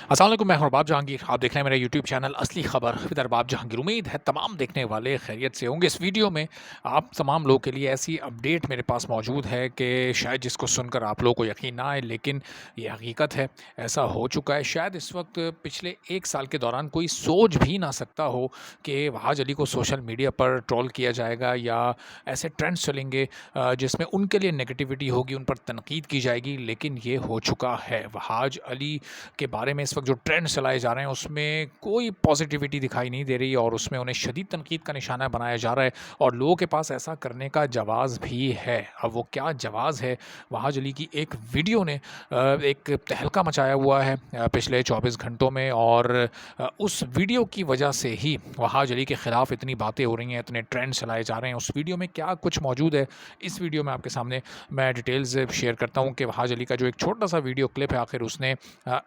अस्सलाम वालेकुम, मैं हूं अरबाब जहांगीर। आप देख रहे हैं मेरा यूट्यूब चैनल असली खबर विद अरबाब जहांगीर। उम्मीद है तमाम देखने वाले खैरियत से होंगे। इस वीडियो में आप तमाम लोगों के लिए ऐसी अपडेट मेरे पास मौजूद है कि शायद जिसको सुनकर आप लोगों को यकीन ना आए, लेकिन ये हकीकत है। ऐसा हो चुका है। शायद इस वक्त पिछले 1 साल के दौरान कोई सोच भी ना सकता हो कि वहाज अली को सोशल मीडिया पर ट्रोल किया जाएगा या ऐसे ट्रेंड्स चलेंगे जिसमें उनके लिए नेगेटिविटी होगी, उन पर तनकीद की जाएगी। लेकिन ये हो चुका है। वहाज अली के बारे में इस वक्त जो ट्रेंड चलाए जा रहे हैं उसमें कोई पॉजिटिविटी दिखाई नहीं दे रही और उसमें उन्हें शदीद तनकीद का निशाना बनाया जा रहा है और लोगों के पास ऐसा करने का जवाज़ भी है। अब वो क्या जवाज़ है? वहाज अली की एक वीडियो ने एक तहलका मचाया हुआ है पिछले 24 घंटों में और उस वीडियो की वजह से ही वहाज अली के ख़िलाफ़ इतनी बातें हो रही हैं, इतने ट्रेंड चलाए जा रहे हैं। उस वीडियो में क्या कुछ मौजूद है, इस वीडियो में आपके सामने मैं डिटेल्स शेयर करता हूँ कि वहाज अली का जो एक छोटा सा वीडियो क्लिप है, आखिर उसने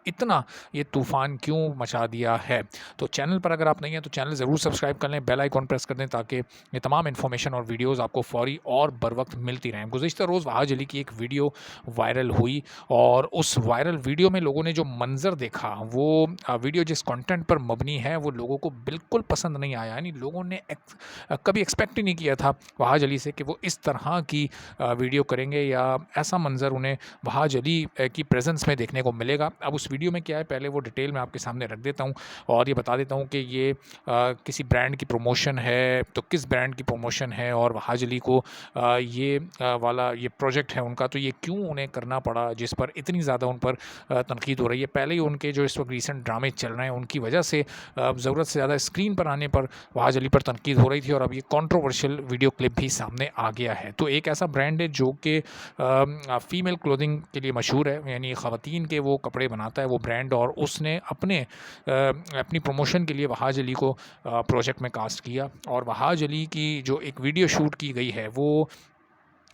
इतना ये तूफ़ान क्यों मचा दिया है। तो चैनल पर अगर आप नहीं हैं तो चैनल ज़रूर सब्सक्राइब कर लें, बेल आइकॉन प्रेस कर दें ताकि ये तमाम इन्फॉर्मेशन और वीडियोज़ आपको फ़ौरी और बर वक्त मिलती रहें। गुज़िश्ता रोज़ वहाज अली की एक वीडियो वायरल हुई और उस वायरल वीडियो में लोगों ने जो मंज़र देखा, वो वीडियो जिस कंटेंट पर मबनी है वो लोगों को बिल्कुल पसंद नहीं आया। यानी लोगों ने कभी एक्सपेक्ट ही नहीं किया था वहाज अली से कि वो इस तरह की वीडियो करेंगे या ऐसा मंज़र उन्हें वहाज अली की प्रेजेंस में देखने को मिलेगा। अब उस वीडियो में क्या है, पहले वो डिटेल मैं आपके सामने रख देता हूँ और ये बता देता हूँ कि ये किसी ब्रांड की प्रमोशन है, तो किस ब्रांड की प्रमोशन है और वहाज अली को ये वाला ये प्रोजेक्ट है उनका, तो ये क्यों उन्हें करना पड़ा जिस पर इतनी ज़्यादा उन पर तनकीद हो रही है। पहले ही उनके जो इस वक्त रिसेंट ड्रामे चल रहे हैं उनकी वजह से ज़रूरत से ज़्यादा स्क्रीन पर आने पर वहाज अली पर तनकीद हो रही थी और अब ये कंट्रोवर्शियल वीडियो क्लिप भी सामने आ गया है। तो एक ऐसा ब्रांड है जो कि फ़ीमेल क्लोथिंग के लिए मशहूर है, यानी ख़वातीन के वो कपड़े बनाता है वो ब्रांड, और उसने अपनी प्रमोशन के लिए वहाज अली को प्रोजेक्ट में कास्ट किया। और वहाज अली की जो एक वीडियो शूट की गई है वो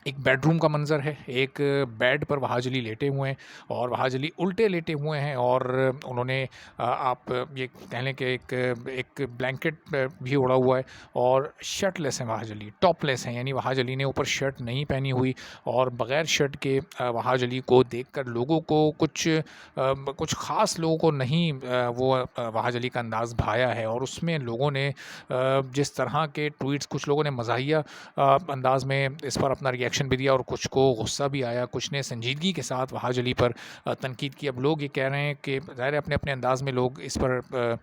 एक बेडरूम का मंज़र है। एक बेड पर वहाज अली लेटे हुए हैं और वहाज अली उल्टे लेटे हुए हैं और उन्होंने आप ये कह लें कि एक ब्लैंकेट भी ओढ़ा हुआ है और शर्टलेस हैं वहाज अली, टॉपलेस हैं, यानी वहाज अली ने ऊपर शर्ट नहीं पहनी हुई। और बग़ैर शर्ट के वहाज अली को देखकर लोगों को कुछ ख़ास लोगों को नहीं वहाज अली का अंदाज़ भाया है और उसमें लोगों ने जिस तरह के ट्वीट्स, कुछ लोगों ने मज़ाहिया अंदाज़ में इस पर अपना रिएक्शन भी दिया और कुछ को गुस्सा भी आया, कुछ ने संजीदगी के साथ वहाज अली पर तनकीद की। अब लोग ये कह रहे हैं कि ज़ाहिर है अपने अपने अंदाज़ में लोग इस पर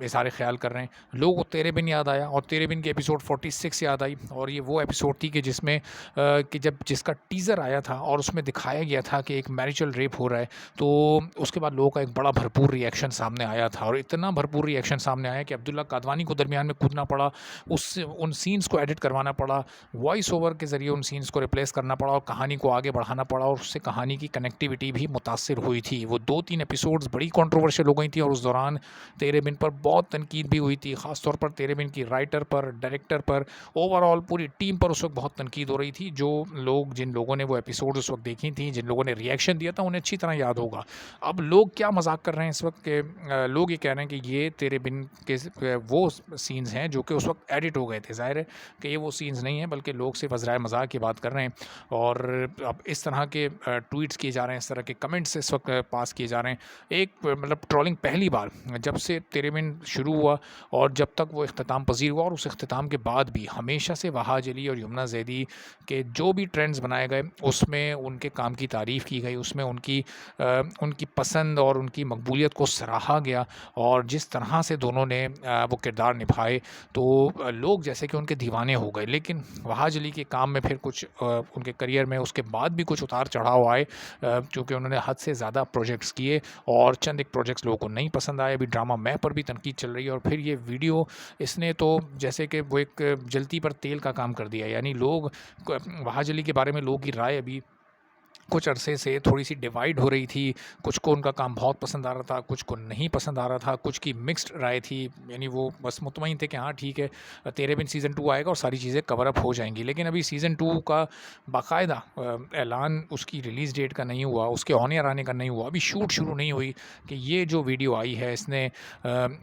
इज़हार ख़्याल कर रहे हैं। लोगों को तेरे बिन याद आया और तेरे बिन की एपिसोड 46 याद आई और ये वो एपिसोड थी कि जिसमें कि जब जिसका टीज़र आया था और उसमें दिखाया गया था कि एक मैरिजल रेप हो रहा है, तो उसके बाद लोगों का एक बड़ा भरपूर रिएक्शन सामने आया था और इतना भरपूर रिएक्शन सामने आया कि अब्दुल्ला कादवानी को दरमियान में कूदना पड़ा, उन सीन्स को एडिट करवाना पड़ा, वॉइस ओवर के ज़रिए उन सीन्स को रिप्लेस करना पड़ा और कहानी को आगे बढ़ाना पड़ा और उससे कहानी की कनेक्टिविटी भी मुतासिर हुई थी। वो 2-3 एपिसोड्स बड़ी कंट्रोवर्शियल हो गई थी और उस दौरान तेरे बिन पर बहुत तनकीद भी हुई थी, ख़ास तौर पर तेरे बिन की राइटर पर, डायरेक्टर पर, ओवरऑल पूरी टीम पर उस वक्त बहुत तनकीद हो रही थी। जिन लोगों ने वो एपिसोड उस वक्त देखी थी, जिन लोगों ने रिएक्शन दिया था, उन्हें अच्छी तरह याद होगा। अब लोग क्या मजाक कर रहे हैं इस वक्त के, लोग ये कह रहे हैं कि ये तेरे बिन के वो सीन्स हैं जो कि उस वक्त एडिट हो गए थे। ज़ाहिर है कि ये वो सीन्स नहीं हैं, बल्कि लोग सिर्फ वज़राए मज़ाक की बात कर रहे हैं और अब इस तरह के ट्वीट्स किए जा रहे हैं, इस तरह के कमेंट्स इस वक्त पास किए जा रहे हैं। एक मतलब ट्रोलिंग पहली बार जब से तेरे बिन शुरू हुआ और जब तक वो इख्तिताम पजीर हुआ और उस इख्तिताम के बाद भी हमेशा से वहाज अली और यमुना ज़ैदी के जो भी ट्रेंड्स बनाए गए उसमें उनके काम की तारीफ़ की गई, उसमें उनकी पसंद और उनकी मकबूलियत को सराहा गया और जिस तरह से दोनों ने वो किरदार निभाए तो लोग जैसे कि उनके दीवाने हो गए। लेकिन वहाज अली के काम में फिर कुछ उनके करियर में उसके बाद भी कुछ उतार चढ़ाव आए क्योंकि उन्होंने हद से ज़्यादा प्रोजेक्ट्स किए और चंद एक प्रोजेक्ट्स लोगों को नहीं पसंद आए। अभी ड्रामा मैं पर भी तनकीद चल रही है और फिर ये वीडियो इसने तो जैसे कि वो एक जलती पर तेल का काम कर दिया। यानी लोग वहाज अली के बारे में लोगों की राय अभी कुछ अरसे से थोड़ी-सी डिवाइड हो रही थी, कुछ को उनका काम बहुत पसंद आ रहा था, कुछ को नहीं पसंद आ रहा था, कुछ की मिक्स्ड राय थी। यानी वो बस मुतमईन थे कि हाँ ठीक है, तेरे बिन सीज़न 2 आएगा और सारी चीज़ें कवर अप हो जाएँगी। लेकिन अभी सीज़न 2 का बाकायदा ऐलान उसकी रिलीज़ डेट का नहीं हुआ, उसके ऑन एयर आने का नहीं हुआ, अभी शूट शुरू नहीं हुई कि ये जो वीडियो आई है इसने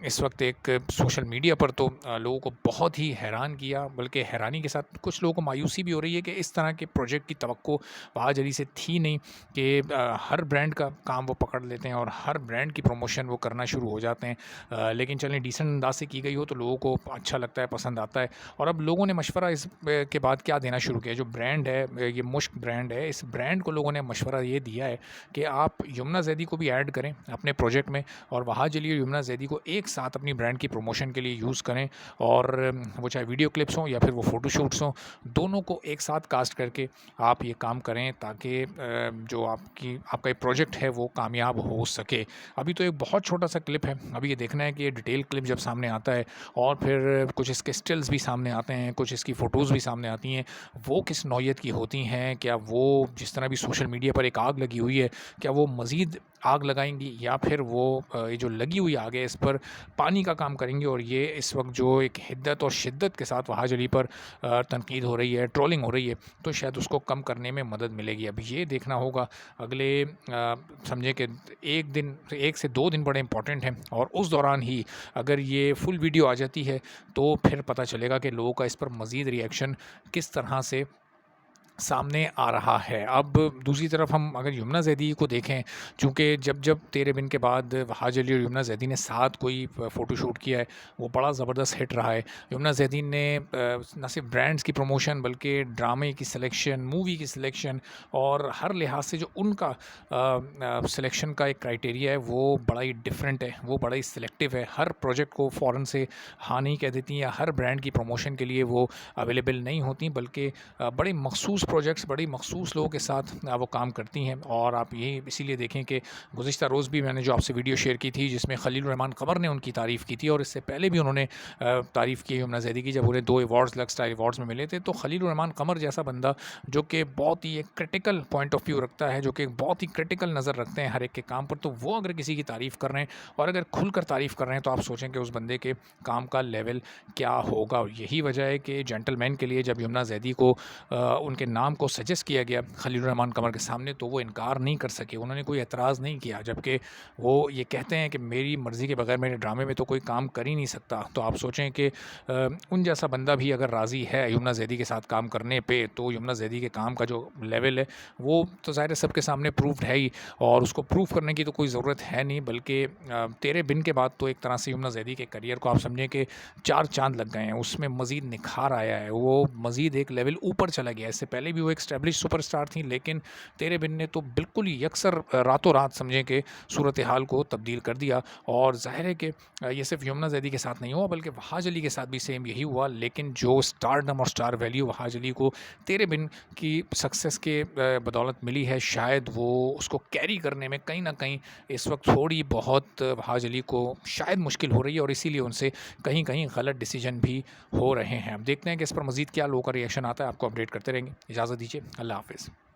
इस वक्त एक सोशल मीडिया पर तो लोगों को बहुत ही हैरान किया, बल्कि हैरानी के साथ कुछ लोगों को मायूसी भी हो रही है कि इस तरह के प्रोजेक्ट की तवक्को वहाज अली से थी ही नहीं कि हर ब्रांड का काम वो पकड़ लेते हैं और हर ब्रांड की प्रमोशन वो करना शुरू हो जाते हैं। लेकिन चलें डिसेंट अंदाज से की गई हो तो लोगों को अच्छा लगता है, पसंद आता है। और अब लोगों ने मशवरा इस के बाद क्या देना शुरू किया, जो ब्रांड है ये मुश्क ब्रांड है, इस ब्रांड को लोगों ने मशवरा ये दिया है कि आप यमुना ज़ैदी को भी ऐड करें अपने प्रोजेक्ट में और वहाँ चलिए यमुना ज़ैदी को एक साथ अपनी ब्रांड की प्रमोशन के लिए यूज़ करें। और वो चाहे वीडियो क्लिप्स हों या फिर वो फ़ोटोशूट्स हों, दोनों को एक साथ कास्ट करके आप ये काम करें ताकि जो आपका ये प्रोजेक्ट है वो कामयाब हो सके। अभी तो एक बहुत छोटा-सा क्लिप है, अभी ये देखना है कि ये डिटेल क्लिप जब सामने आता है और फिर कुछ इसके स्टिल्स भी सामने आते हैं, कुछ इसकी फ़ोटोज़ भी सामने आती हैं, वो किस नौइयत की होती हैं, क्या वो जिस तरह भी सोशल मीडिया पर एक आग लगी हुई है, क्या वो मज़ीद आग लगाएँगी या फिर वो ये जो लगी हुई आग है इस पर पानी का काम करेंगी। और ये इस वक्त जो एक हिद्दत और शिद्दत के साथ वहाज अली पर तनकीद हो रही है, ट्रोलिंग हो रही है, तो शायद उसको कम करने में मदद मिलेगी। अब ये देखना होगा अगले समझें कि 1 से 2 दिन बड़े इंपॉर्टेंट हैं और उस दौरान ही अगर ये फुल वीडियो आ जाती है तो फिर पता चलेगा कि लोगों का इस पर मज़ीद रिएक्शन किस तरह से सामने आ रहा है। अब दूसरी तरफ हम अगर यमुना ज़ैदी को देखें, चूँकि जब तेरे बिन के बाद वहाज अली और यमुना ज़ैदी ने साथ कोई फ़ोटोशूट किया है, वो बड़ा ज़बरदस्त हिट रहा है। यमुना ज़ैदी ने न सिर्फ ब्रांड्स की प्रमोशन बल्कि ड्रामे की सिलेक्शन, मूवी की सिलेक्शन और हर लिहाज से जो उनका सिलेक्शन का एक क्राइटेरिया है वो बड़ा ही डिफरेंट है, वो बड़ा ही सिलेक्टिव है। हर प्रोजेक्ट को फ़ौरन से हाँ नहीं कह देती या हर ब्रांड की प्रमोशन के लिए वो अवेलेबल नहीं होती, बल्कि बड़े मखसूस प्रोजेक्ट्स बड़ी मखसूस लोगों के साथ वो काम करती हैं। और आप यही इसीलिए देखें कि गुज़िश्ता रोज़ भी मैंने जो आपसे वीडियो शेयर की थी जिसमें खलील रहमान कमर ने उनकी तारीफ़ की थी और इससे पहले भी उन्होंने तारीफ़ की यमुना ज़ैदी की जब उन्हें 2 अवार्ड्स लक्स स्टाइल अवार्ड्स में मिले थे। तो खलील रहमान कमर जैसा बंदा जो कि बहुत ही एक क्रिटिकल पॉइंट ऑफ व्यू रखता है, जो कि बहुत ही क्रिटिकल नज़र रखते हैं हर एक के काम पर, तो वो अगर किसी की तारीफ़ कर रहे हैं और अगर खुलकर तारीफ़ कर रहे हैं तो आप सोचें कि उस बंदे के काम का लेवल क्या होगा। और यही वजह है कि जेंटलमैन के लिए जब यमुना ज़ैदी को उनके नाम को सजेस्ट किया गया खलील रहमान कमर के सामने तो वो इनकार नहीं कर सके, उन्होंने कोई एतराज़ नहीं किया, जबकि वो ये कहते हैं कि मेरी मर्ज़ी के बगैर मेरे ड्रामे में तो कोई काम कर ही नहीं सकता। तो आप सोचें कि उन जैसा बंदा भी अगर राज़ी है यमुना ज़ैदी के साथ काम करने पे, तो यमुना ज़ैदी के काम का जो लेवल है वो तो ज़ाहिर है सबके सामने प्रूव्ड है ही और उसको प्रूव करने की तो कोई ज़रूरत है नहीं। बल्कि तेरे बिन के बाद तो एक तरह से यमुना ज़ैदी के करियर को आप समझें कि 4 चाँद लग गए हैं, उसमें मज़ीद निखार आया है, वो मज़ीद एक लेवल ऊपर चला गया है। इससे पहले भी वो एक एस्टैब्लिश सुपरस्टार थी, लेकिन तेरे बिन ने तो बिल्कुल ही यकसर रातों रात समझें कि सूरत हाल को तब्दील कर दिया। और ज़ाहिर है कि ये सिर्फ यमुना ज़ैदी के साथ नहीं हुआ बल्कि वहाज अली के साथ भी सेम यही हुआ। लेकिन जो स्टारडम और स्टार वैल्यू वहाज अली को तेरे बिन की सक्सेस के बदौलत मिली है, शायद वो उसको कैरी करने में कहीं ना कहीं इस वक्त थोड़ी बहुत वहाज अली को शायद मुश्किल हो रही है और इसीलिए उनसे कहीं कहीं गलत डिसीजन भी हो रहे हैं। अब देखते हैं कि इस पर मज़ीद क्या लोगों का रिएक्शन आता है, आपको अपडेट करते रहेंगे। इजाज़त दीजिए, अल्लाह हाफ़िज़।